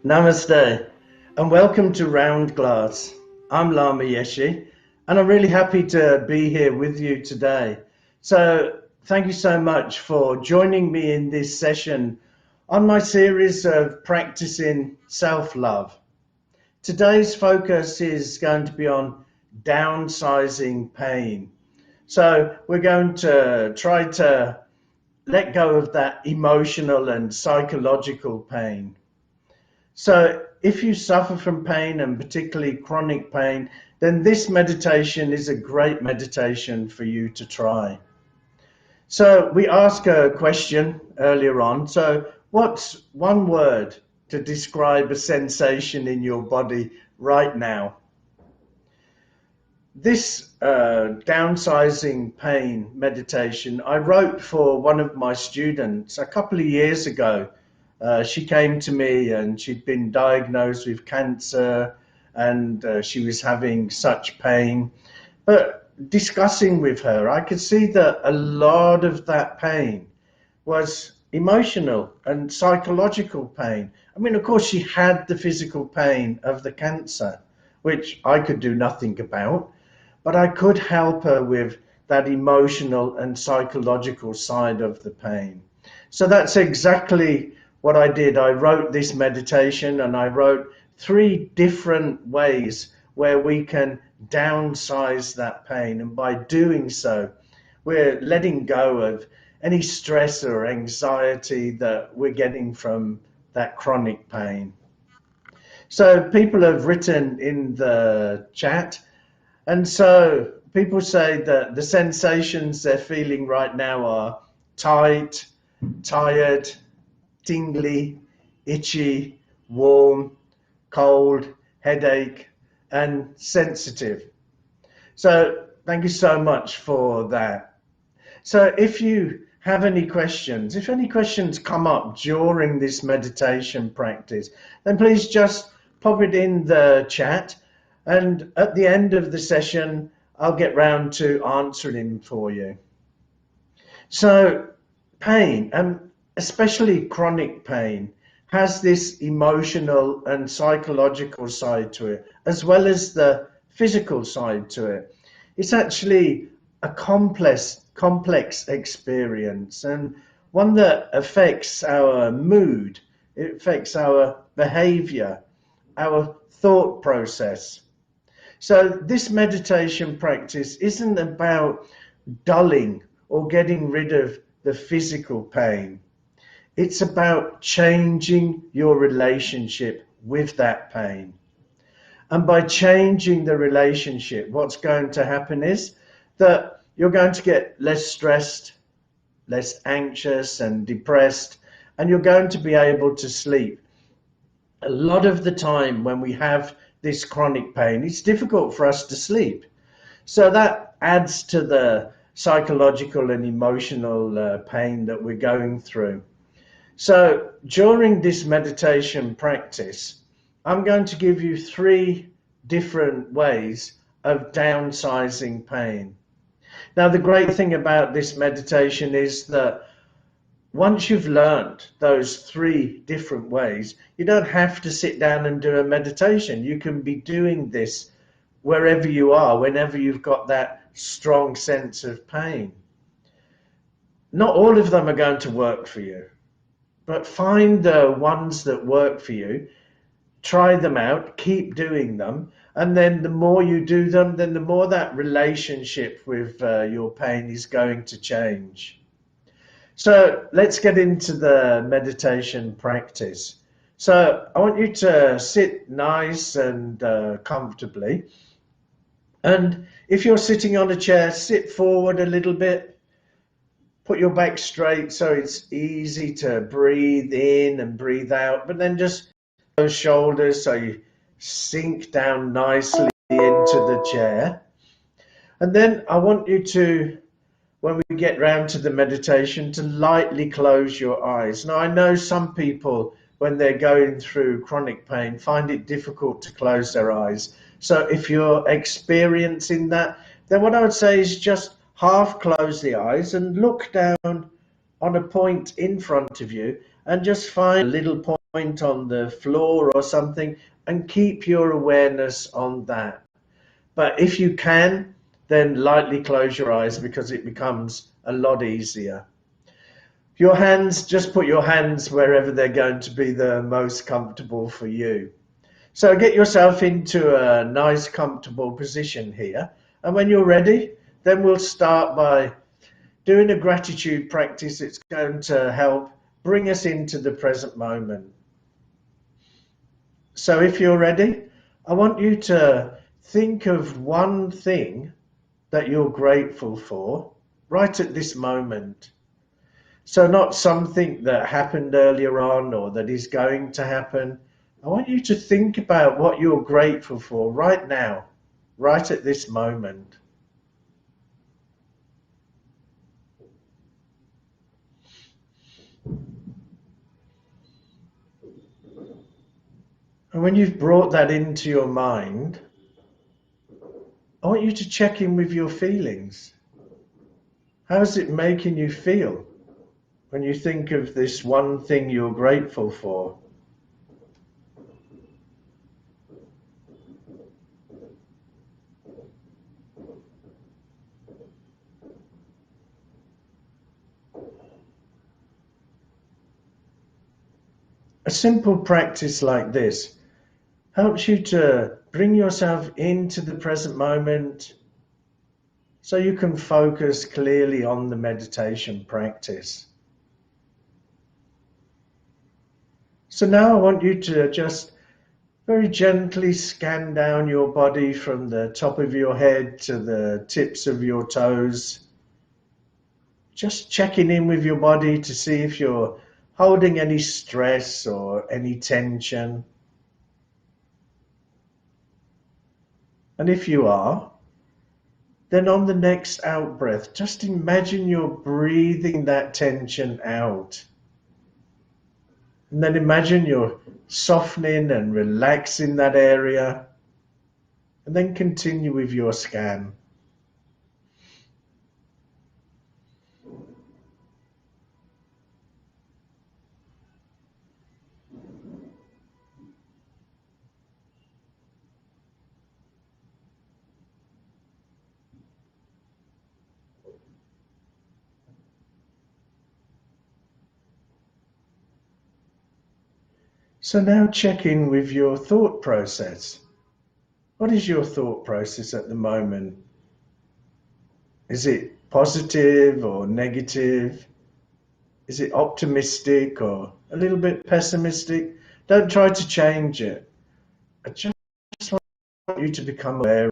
Namaste and welcome to Round Glass. I'm Lama Yeshe and I'm really happy to be here with you today. So thank you so much for joining me in this session on my series of practicing self-love. Today's focus is going to be on downsizing pain. So we're going to try to let go of that emotional and psychological pain. So if you suffer from pain, and particularly chronic pain, then this meditation is a great meditation for you to try. So we asked a question earlier on. So what's one word to describe a sensation in your body right now? This downsizing pain meditation I wrote for one of my students a couple of years ago. She came to me and she'd been diagnosed with cancer and she was having such pain. But discussing with her, I could see that a lot of that pain was emotional and psychological pain. I mean, of course, she had the physical pain of the cancer, which I could do nothing about, but I could help her with that emotional and psychological side of the pain. So that's exactly what I did. I wrote this meditation and I wrote 3 different ways where we can downsize that pain. And by doing so, we're letting go of any stress or anxiety that we're getting from that chronic pain. So people have written in the chat, and so people say that the sensations they're feeling right now are tight, tired, tingly, itchy, warm, cold, headache, and sensitive. So thank you so much for that. So if you have any questions, if any questions come up during this meditation practice, then please just pop it in the chat, and at the end of the session, I'll get round to answering them for you. So pain, especially chronic pain, has this emotional and psychological side to it, as well as the physical side to it. It's actually a complex experience, and one that affects our mood, it affects our behavior, our thought process. So this meditation practice isn't about dulling or getting rid of the physical pain. It's about changing your relationship with that pain. And by changing the relationship, what's going to happen is that you're going to get less stressed, less anxious and depressed, and you're going to be able to sleep. A lot of the time when we have this chronic pain, it's difficult for us to sleep. So that adds to the psychological and emotional pain that we're going through. So during this meditation practice, I'm going to give you 3 different ways of downsizing pain. Now, the great thing about this meditation is that once you've learned those 3 different ways, you don't have to sit down and do a meditation. You can be doing this wherever you are, whenever you've got that strong sense of pain. Not all of them are going to work for you, but find the ones that work for you, try them out, keep doing them, and then the more you do them, then the more that relationship with your pain is going to change. So let's get into the meditation practice. So I want you to sit nice and comfortably. And if you're sitting on a chair, sit forward a little bit. Put your back straight so it's easy to breathe in and breathe out, but then just those shoulders so you sink down nicely into the chair. And then I want you to, when we get round to the meditation, to lightly close your eyes. Now, I know some people, when they're going through chronic pain, find it difficult to close their eyes. So if you're experiencing that, then what I would say is just half close the eyes and look down on a point in front of you and just find a little point point on the floor or something, and keep your awareness on that. But if you can, then lightly close your eyes because it becomes a lot easier. Your hands, just put your hands wherever they're going to be the most comfortable for you. So get yourself into a nice, comfortable position here. And when you're ready, then we'll start by doing a gratitude practice. It's going to help bring us into the present moment. So if you're ready, I want you to think of one thing that you're grateful for right at this moment. So, not something that happened earlier on or that is going to happen. I want you to think about what you're grateful for right now, right at this moment. And when you've brought that into your mind, I want you to check in with your feelings. How's it making you feel when you think of this one thing you're grateful for? A simple practice like this helps you to bring yourself into the present moment so you can focus clearly on the meditation practice. So now I want you to just very gently scan down your body from the top of your head to the tips of your toes. Just checking in with your body to see if you're holding any stress or any tension. And if you are, then on the next out breath, just imagine you're breathing that tension out. And then imagine you're softening and relaxing that area. And then continue with your scan. So now check in with your thought process. What is your thought process at the moment? Is it positive or negative? Is it optimistic or a little bit pessimistic? Don't try to change it. I just want you to become aware.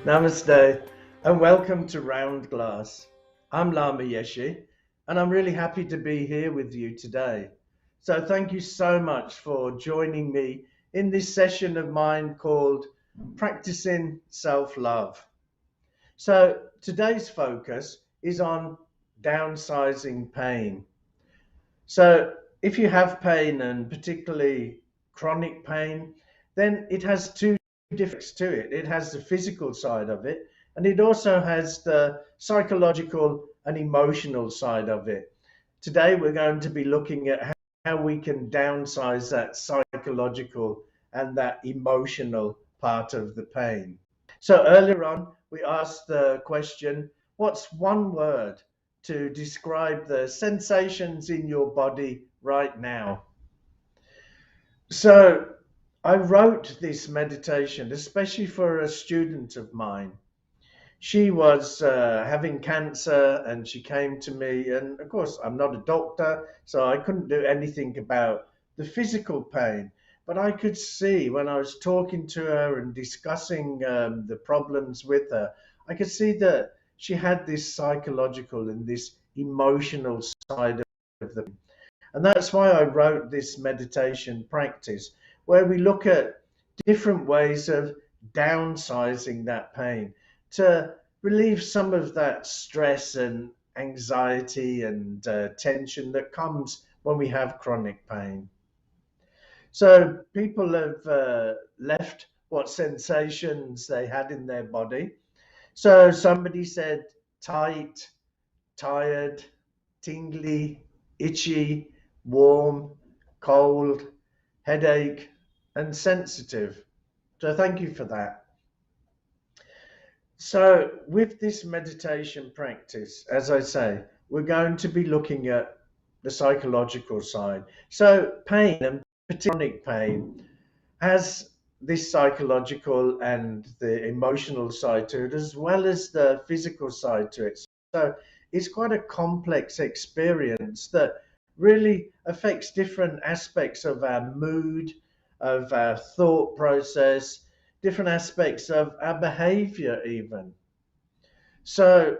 Namaste and welcome to Round Glass. I'm Lama Yeshe and I'm really happy to be here with you today. So thank you so much for joining me in this session of mine called Practicing Self-Love. So today's focus is on downsizing pain. So if you have pain, and particularly chronic pain, then it has two different to it. It has the physical side of it, and it also has the psychological and emotional side of it. Today we're going to be looking at how we can downsize that psychological and that emotional part of the pain. So earlier on, we asked the question, what's one word to describe the sensations in your body right now? So I wrote this meditation, especially for a student of mine. She was having cancer and she came to me. And of course, I'm not a doctor, so I couldn't do anything about the physical pain. But I could see when I was talking to her and discussing the problems with her, I could see that she had this psychological and this emotional side of the. And that's why I wrote this meditation practice, where we look at different ways of downsizing that pain to relieve some of that stress and anxiety and tension that comes when we have chronic pain. So people have left what sensations they had in their body. So somebody said tight, tired, tingly, itchy, warm, cold, headache, and sensitive. So thank you for that. So with this meditation practice, as I say, we're going to be looking at the psychological side. So pain, and particularly chronic pain, has this psychological and the emotional side to it, as well as the physical side to it. So it's quite a complex experience that really affects different aspects of our mood, of our thought process, different aspects of our behavior, even. So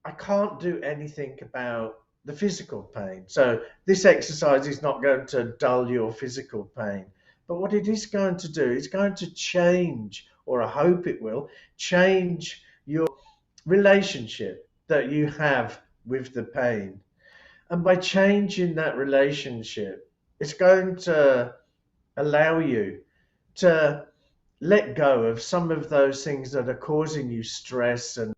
I can't do anything about the physical pain. So this exercise is not going to dull your physical pain. But what it is going to do is going to change, or I hope it will, change your relationship that you have with the pain. And by changing that relationship, it's going to allow you to let go of some of those things that are causing you stress and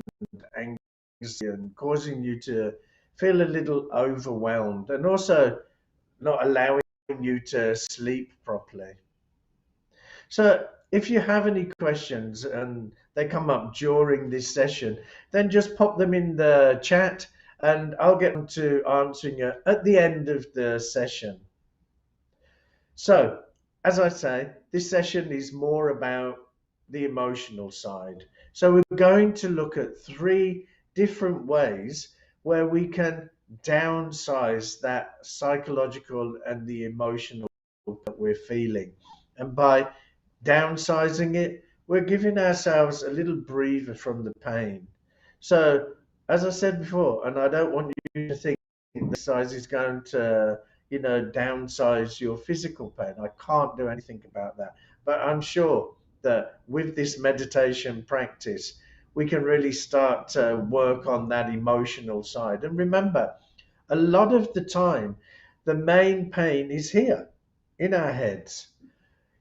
anxiety and causing you to feel a little overwhelmed, and also not allowing you to sleep properly. So if you have any questions and they come up during this session, then just pop them in the chat and I'll get on to answering you at the end of the session. So, as I say, this session is more about the emotional side. So we're going to look at three different ways where we can downsize that psychological and the emotional that we're feeling. And by downsizing it, we're giving ourselves a little breather from the pain. So, as I said before, and I don't want you to think the size is going to, downsize your physical pain. I can't do anything about that. But I'm sure that with this meditation practice, we can really start to work on that emotional side. And remember, a lot of the time, the main pain is here in our heads.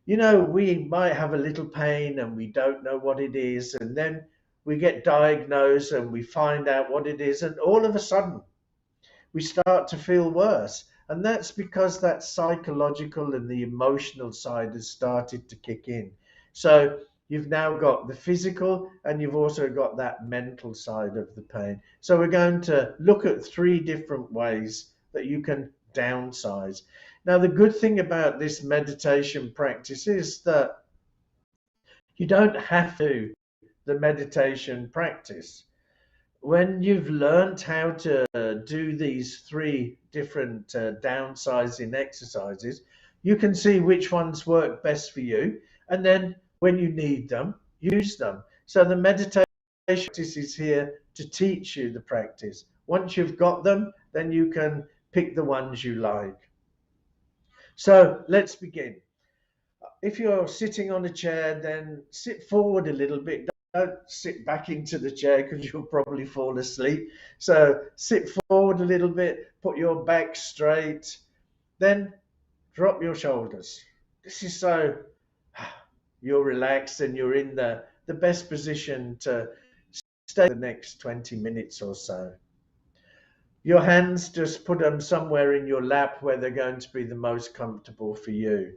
We might have a little pain and we don't know what it is, and then we get diagnosed and we find out what it is, and all of a sudden we start to feel worse. And that's because that psychological and the emotional side has started to kick in. So you've now got the physical and you've also got that mental side of the pain. So we're going to look at three different ways that you can downsize. Now, the good thing about this meditation practice is that you don't have to do the meditation practice. When you've learned how to do these three different downsizing exercises, you can see which ones work best for you. And then when you need them, use them. So the meditation practice is here to teach you the practice. Once you've got them, then you can pick the ones you like. So let's begin. If you're sitting on a chair, then sit forward a little bit. Don't sit back into the chair because you'll probably fall asleep. So sit forward a little bit, put your back straight, then drop your shoulders. This is so you're relaxed and you're in the best position to stay the next 20 minutes or so. Your hands, just put them somewhere in your lap where they're going to be the most comfortable for you.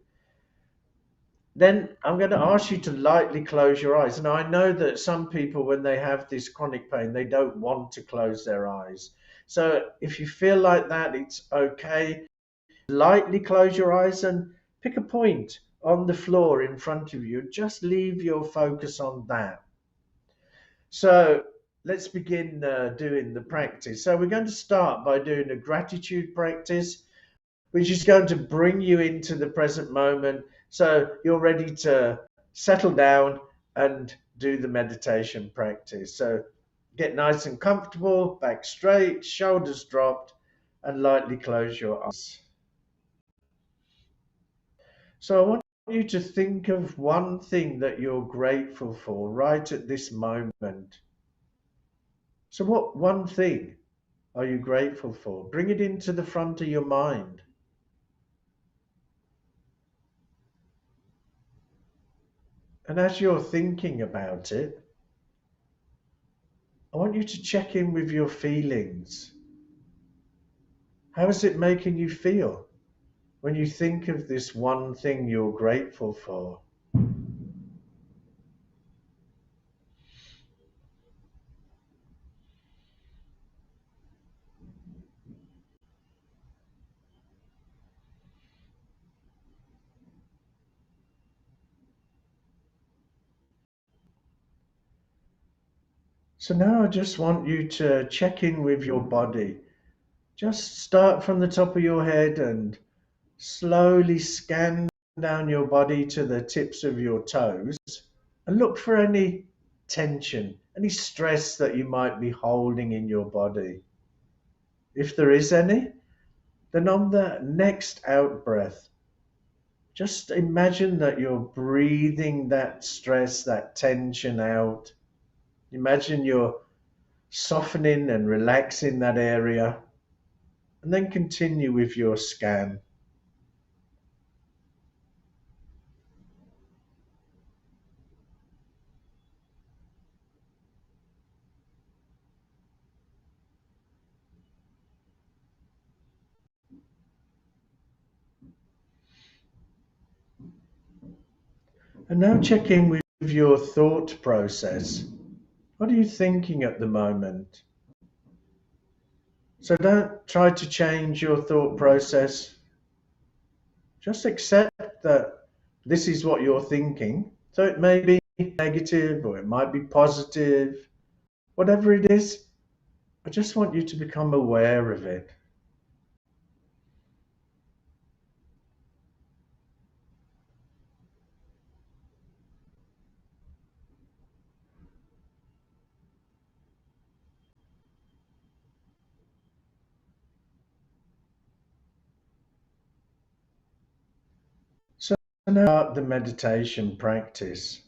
Then I'm going to ask you to lightly close your eyes. Now, I know that some people, when they have this chronic pain, they don't want to close their eyes. So if you feel like that, it's okay. Lightly close your eyes and pick a point on the floor in front of you. Just leave your focus on that. So let's begin doing the practice. So we're going to start by doing a gratitude practice, which is going to bring you into the present moment so you're ready to settle down and do the meditation practice. So get nice and comfortable, back straight, shoulders dropped, and lightly close your eyes. So I want you to think of one thing that you're grateful for right at this moment. So what one thing are you grateful for? Bring it into the front of your mind. And as you're thinking about it, I want you to check in with your feelings. How is it making you feel when you think of this one thing you're grateful for? So now I just want you to check in with your body. Just start from the top of your head and slowly scan down your body to the tips of your toes and look for any tension, any stress that you might be holding in your body. If there is any, then on the next out breath, just imagine that you're breathing that stress, that tension out. Imagine you're softening and relaxing that area, and then continue with your scan. And now check in with your thought process. What are you thinking at the moment? So don't try to change your thought process. Just accept that this is what you're thinking. So it may be negative or it might be positive. Whatever it is, I just want you to become aware of it. So now the meditation practice.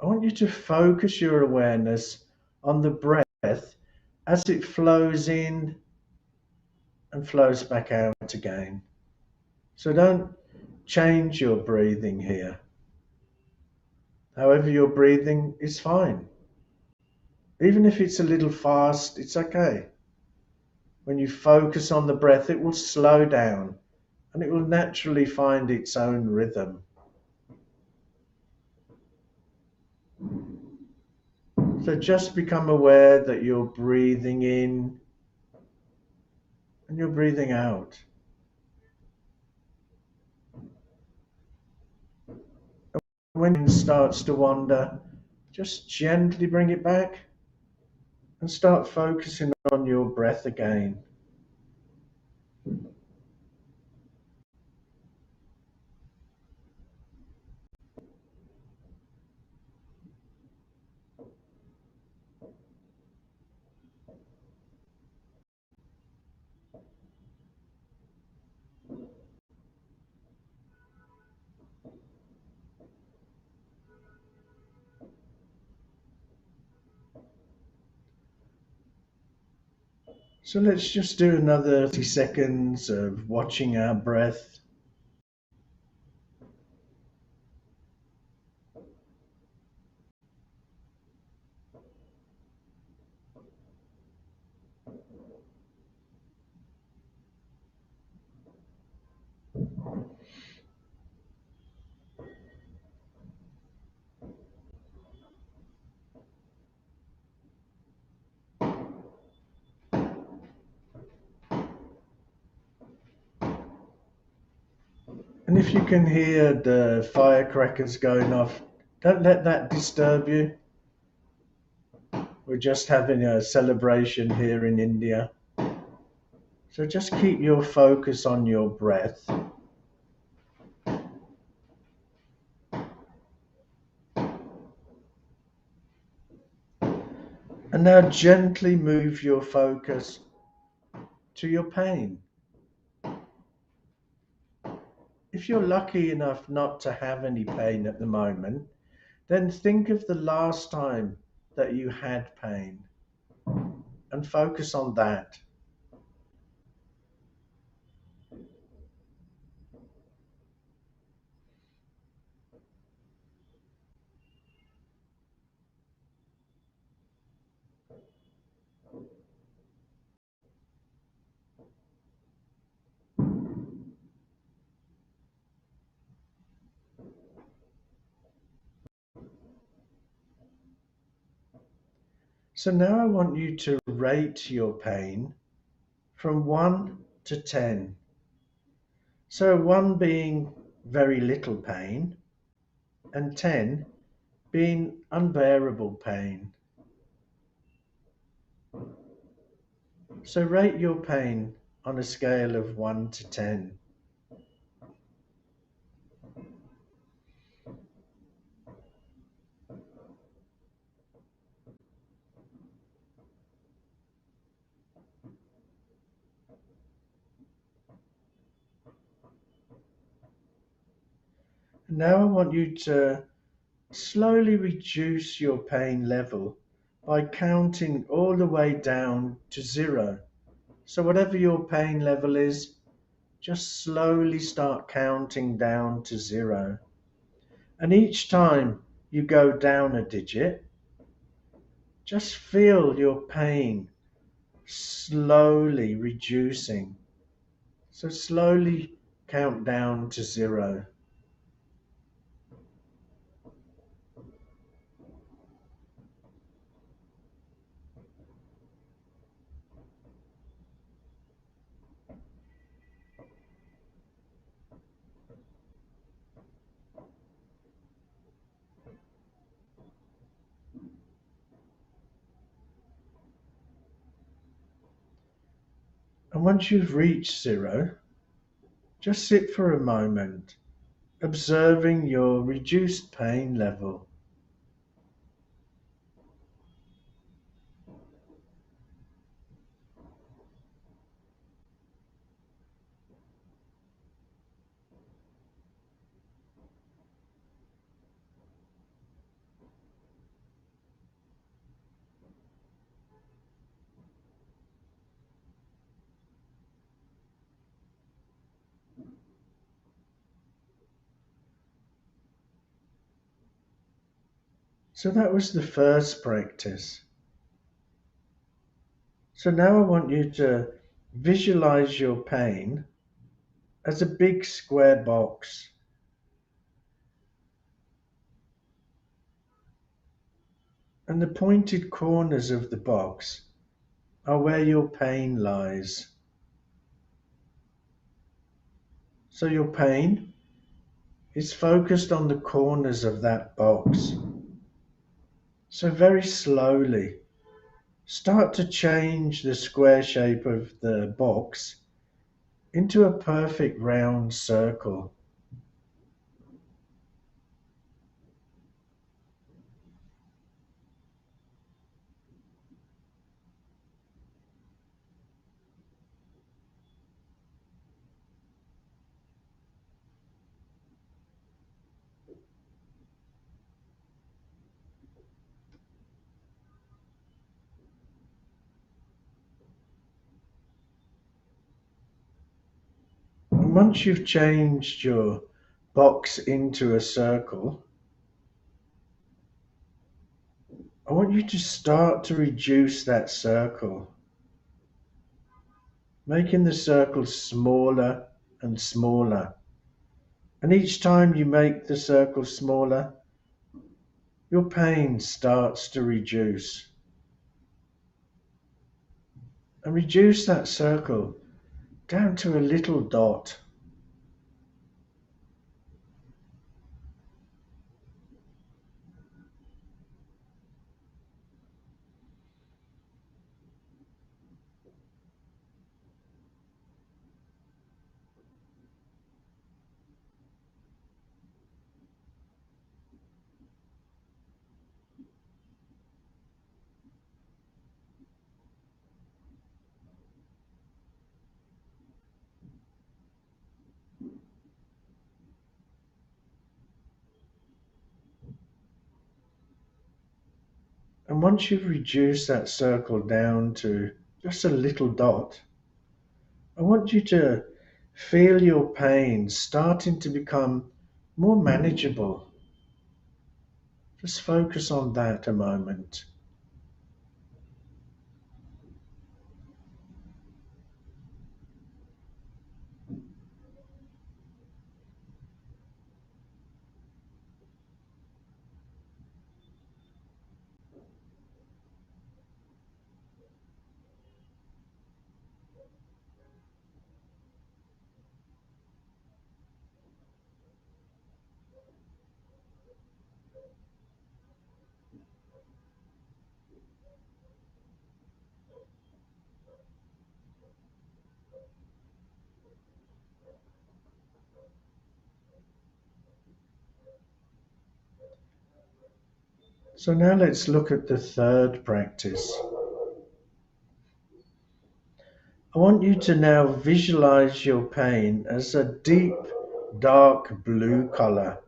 I want you to focus your awareness on the breath as it flows in and flows back out again. So don't change your breathing here. However you're breathing is fine. Even if it's a little fast, it's okay. When you focus on the breath, it will slow down and it will naturally find its own rhythm. So just become aware that you're breathing in and you're breathing out. When it starts to wander, just gently bring it back and start focusing on your breath again. So let's just do another 30 seconds of watching our breath. And if you can hear the firecrackers going off, don't let that disturb you. We're just having a celebration here in India. So just keep your focus on your breath. And now gently move your focus to your pain. If you're lucky enough not to have any pain at the moment, then think of the last time that you had pain and focus on that. So now I want you to rate your pain from 1 to 10. So 1 being very little pain and 10 being unbearable pain. So rate your pain on a scale of 1 to 10. Now I want you to slowly reduce your pain level by counting all the way down to 0. So whatever your pain level is, just slowly start counting down to 0. And each time you go down a digit, just feel your pain slowly reducing. So slowly count down to 0. And once you've reached 0, just sit for a moment, observing your reduced pain level. So that was the first practice. So now I want you to visualize your pain as a big square box. And the pointed corners of the box are where your pain lies. So your pain is focused on the corners of that box. So very slowly, start to change the square shape of the box into a perfect round circle. And once you've changed your box into a circle, I want you to start to reduce that circle, making the circle smaller and smaller. And each time you make the circle smaller, your pain starts to reduce. And reduce that circle down to a little dot. And once you've reduced that circle down to just a little dot, I want you to feel your pain starting to become more manageable. Just focus on that a moment. So now let's look at the third practice. I want you to now visualize your pain as a deep, dark blue color.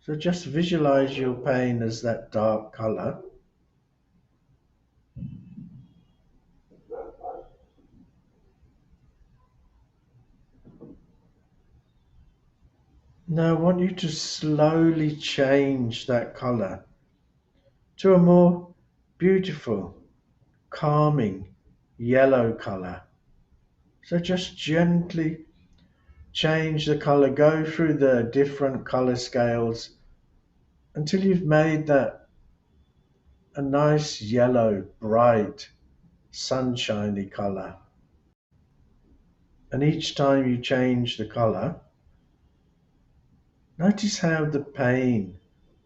So just visualize your pain as that dark color. Now I want you to slowly change that color to a more beautiful, calming yellow color. So just gently change the color, go through the different color scales until you've made that a nice yellow, bright, sunshiny color. And each time you change the color, notice how the pain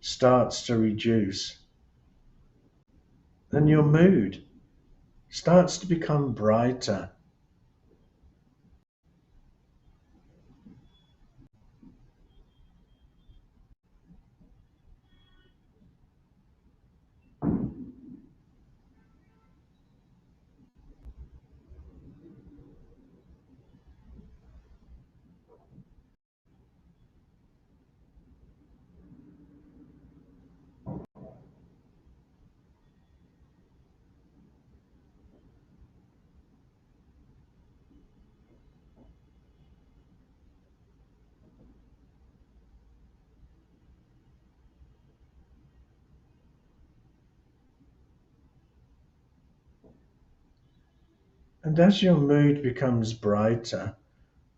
starts to reduce and your mood starts to become brighter. And as your mood becomes brighter,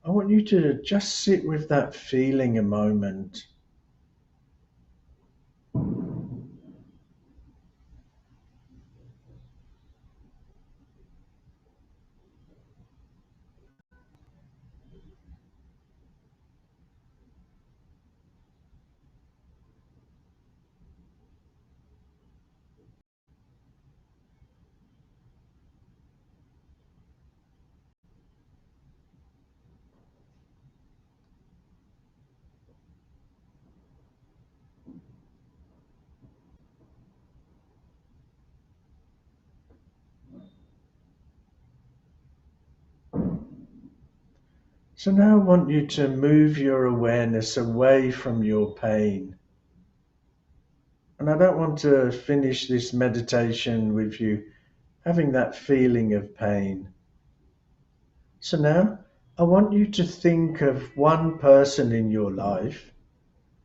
I want you to just sit with that feeling a moment. So now I want you to move your awareness away from your pain. And I don't want to finish this meditation with you having that feeling of pain. So now I want you to think of one person in your life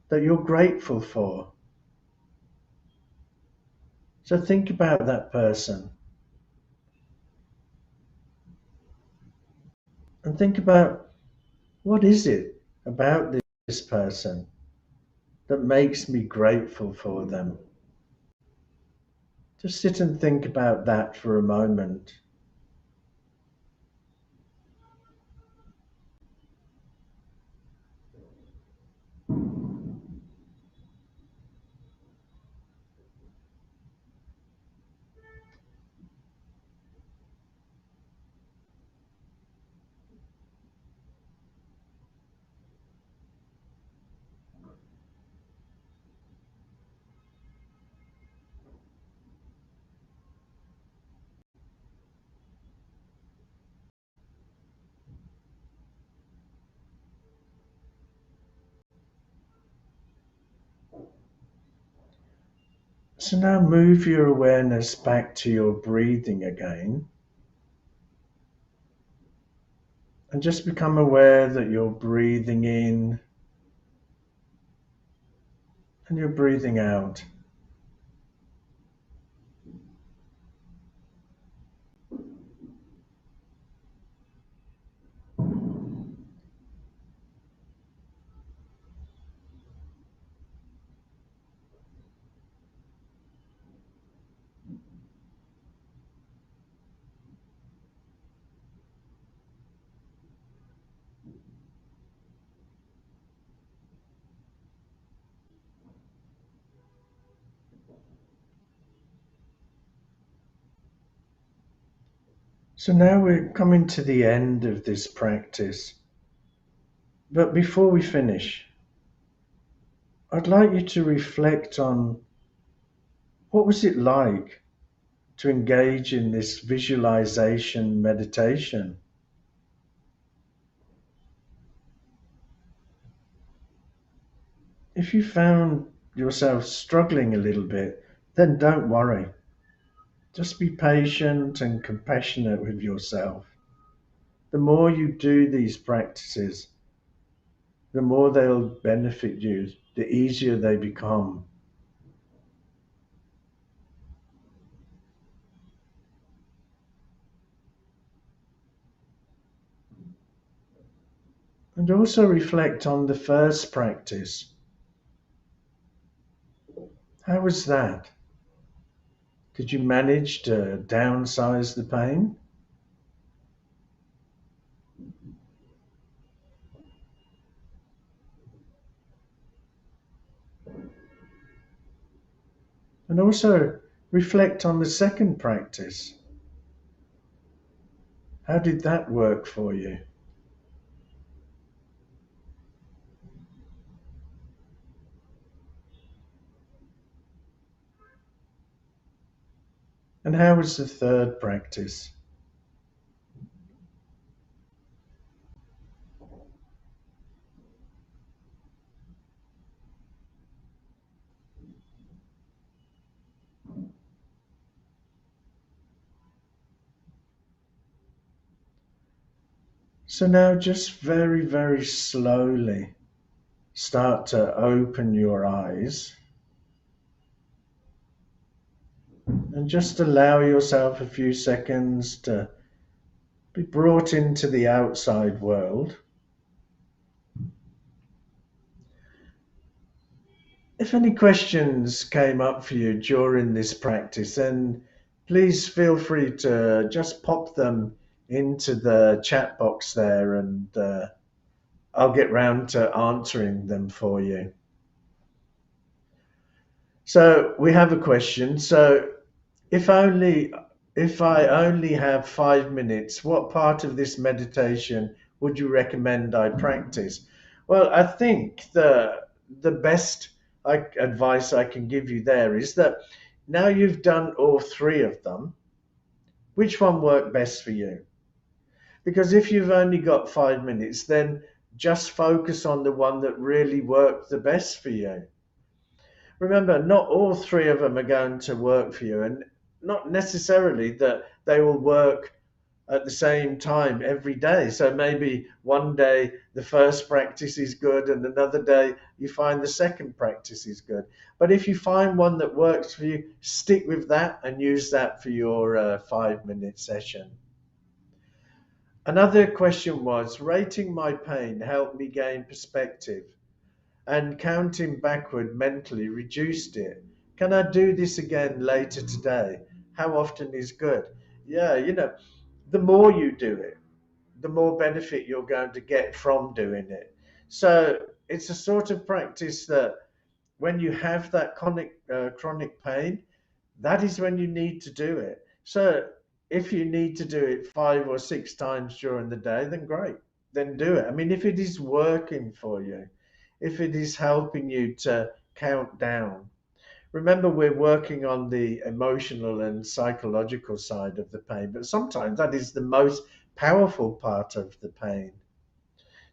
that you're grateful for. So think about that person and think about what is it about this person that makes me grateful for them. Just sit and think about that for a moment. So now move your awareness back to your breathing again and just become aware that you're breathing in and you're breathing out. So now we're coming to the end of this practice. But before we finish, I'd like you to reflect on what was it like to engage in this visualization meditation. If you found yourself struggling a little bit, then don't worry. Just be patient and compassionate with yourself. The more you do these practices, the more they'll benefit you, the easier they become. And also reflect on the first practice. How was that? Did you manage to downsize the pain? And also reflect on the second practice. How did that work for you? And how was the third practice? So now just very, very slowly start to open your eyes and just allow yourself a few seconds to be brought into the outside world. If any questions came up for you during this practice, then please feel free to just pop them into the chat box there and I'll get round to answering them for you. So we have a question. So if only if I only have 5 minutes, what part of this meditation would you recommend I practice? Well, I think the best advice I can give you there is that now you've done all three of them, which one worked best for you? Because if you've only got 5 minutes, then just focus on the one that really worked the best for you. Remember, not all three of them are going to work for you, and not necessarily that they will work at the same time every day. So maybe one day the first practice is good, and another day you find the second practice is good. But if you find one that works for you, stick with that and use that for your 5 minute session. Another question was, rating my pain helped me gain perspective, and counting backward mentally reduced it. Can I do this again later today? How often is good? Yeah, the more you do it, the more benefit you're going to get from doing it. So it's a sort of practice that when you have that chronic pain, that is when you need to do it. So if you need to do it 5 or 6 times during the day, then great, then do it. I mean, if it is working for you, if it is helping you to count down. Remember, we're working on the emotional and psychological side of the pain, but sometimes that is the most powerful part of the pain.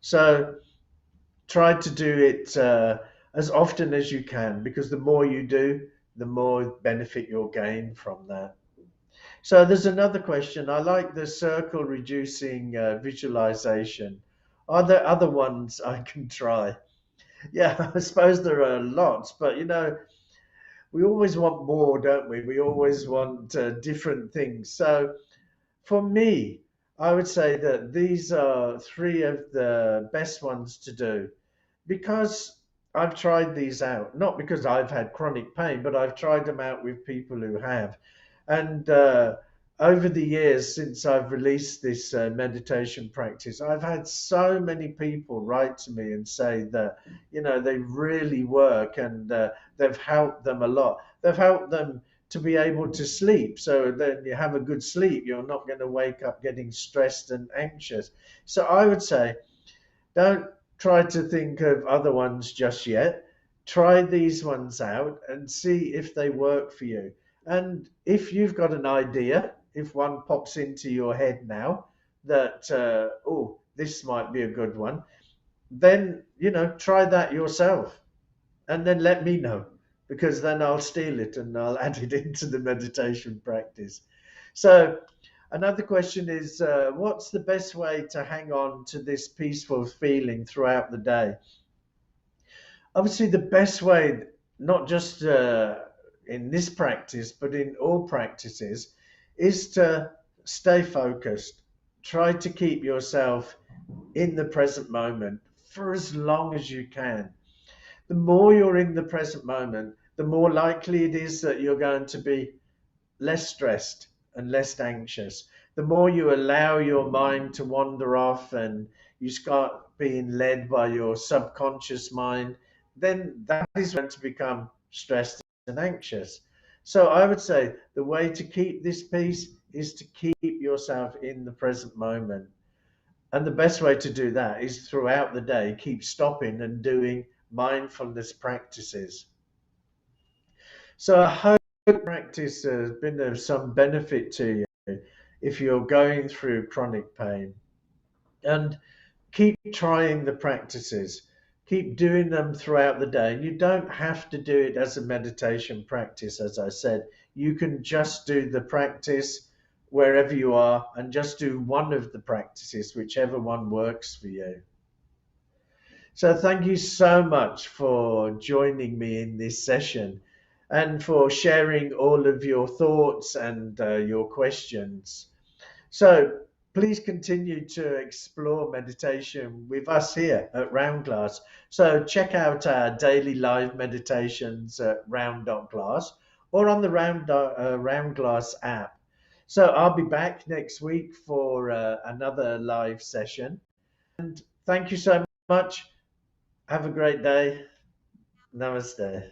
So try to do it as often as you can, because the more you do, the more benefit you'll gain from that. So there's another question. I like the circle reducing visualization. Are there other ones I can try? Yeah, I suppose there are lots, but we always want more, don't we? We always want different things. So for me, I would say that these are three of the best ones to do, because I've tried these out, not because I've had chronic pain, but I've tried them out with people who have. And over the years since I've released this meditation practice, I've had so many people write to me and say that, they really work, and they've helped them a lot. They've helped them to be able to sleep. So then you have a good sleep. You're not going to wake up getting stressed and anxious. So I would say, don't try to think of other ones just yet. Try these ones out and see if they work for you. And if you've got an idea, if one pops into your head now that, oh, this might be a good one, then, try that yourself and then let me know, because then I'll steal it and I'll add it into the meditation practice. So, another question is, what's the best way to hang on to this peaceful feeling throughout the day? Obviously, the best way, not just in this practice, but in all practices, is to stay focused. Try to keep yourself in the present moment for as long as you can. The more you're in the present moment, the more likely it is that you're going to be less stressed and less anxious. The more you allow your mind to wander off and you start being led by your subconscious mind, then that is when to become stressed and anxious. So I would say the way to keep this peace is to keep yourself in the present moment. And the best way to do that is throughout the day, keep stopping and doing mindfulness practices. So I hope practice has been of some benefit to you if you're going through chronic pain. And keep trying the practices. Keep doing them throughout the day. And you don't have to do it as a meditation practice, as I said. You can just do the practice wherever you are and just do one of the practices, whichever one works for you. So thank you so much for joining me in this session and for sharing all of your thoughts and your questions. So please continue to explore meditation with us here at Roundglass. So check out our daily live meditations at Round.glass or on the Roundglass app. So I'll be back next week for another live session. And thank you so much. Have a great day. Namaste.